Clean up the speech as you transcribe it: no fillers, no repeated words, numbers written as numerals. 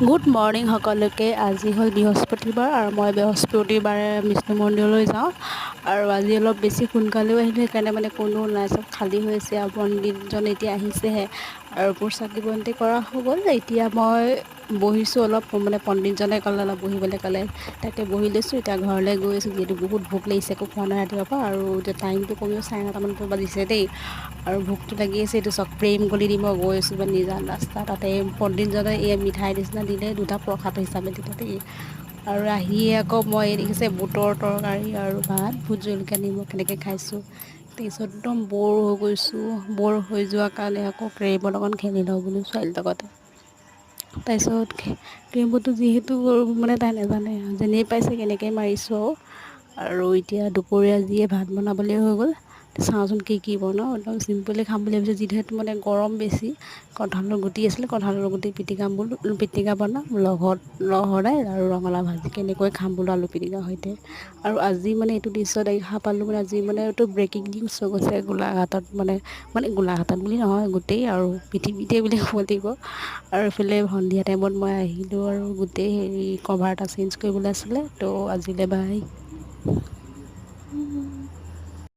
Good morning সকলোকে। আজি হ'ল বৃহস্পতিবাৰ আৰু মই বৃহস্পতিবাৰে বিষ্ণু মন্দিৰলৈ যাওঁ আৰু আজি অলপ বেছি সোনকালেও আহিলোঁ, সেইকাৰণে মানে কোনো নাই, চব খালী হৈছে আৰু পণ্ডিতজন এতিয়া আহিছেহে আৰু মোৰ চাকি বন্তি কৰা হৈ গ'ল। এতিয়া মই বহিছোঁ অলপ, মানে পণ্ডিতজনে ক'লে অলপ বহিবলৈ ক'লে, তাকে বহি লৈছোঁ। এতিয়া ঘৰলৈ গৈ আছোঁ, যিহেতু বহুত ভোক লাগিছে, একো খোৱা নাই ৰাতিপুৱাৰ পৰা আৰু এতিয়া টাইমটো কমেও 9:30মান বাজিছে দেই আৰু ভোকটো লাগি আছে। এইটো চক প্ৰেম গলি দি মই গৈ আছোঁ বা নিজান ৰাস্তা, তাতে পণ্ডিতজনে এই মিঠাই নিচিনা দিলে, দুটা প্ৰসাদ হিচাপে দিলে দেই। আৰু আহিয়ে আকৌ মই দেখিছে বুটৰ তৰকাৰী আৰু ভাত, ভোট জলকীয়া নিমখ এনেকৈ খাইছোঁ। তাৰপিছত একদম ব'ৰ হৈ গৈছোঁ, ব'ৰ হৈ যোৱাৰ কাৰণে আকৌ কেৰমত অকণ খেলি লওঁ বুলি ছোৱালীৰ লগতে। তাৰপিছত কেৰমটো যিহেতু মানে তাই নাজানে, যেনিয়ে পাইছে কেনেকৈ মাৰিছোঁ আৰু এতিয়া দুপৰীয়া যিয়ে ভাত বনাবলৈ হৈ গ'ল। চাওঁচোন কি বনাওঁ, একদম চিম্পুলে খাম বুলি ভাবিছোঁ, যিহেতু মানে গৰম বেছি। কঁঠালৰ গুটি আছিলে, কঁঠালৰ গুটি পিটিকা বনাম, লগত ৰহৰ দাইল আৰু ৰঙালাও ভাজি, কেনেকৈ খাম বোলো আলু পিটিকাৰ সৈতে। আৰু আজি মানে এইটো দৃশ্য দেখা পালোঁ, মানে আজি মানে এইটো ব্ৰেকিং নিউজ হৈ গৈছে গোলাঘাটত, মানে গোলাঘাটত বুলি নহয়, গোটেই আৰু পৃথিৱীতে বুলি ক'ব লাগিব। আৰু এইফালে সন্ধিয়া টাইমত মই আহিলোঁ আৰু গোটেই কভাৰ এটা চেঞ্জ কৰিবলৈ আছিলে, তো আজিলৈ বাই।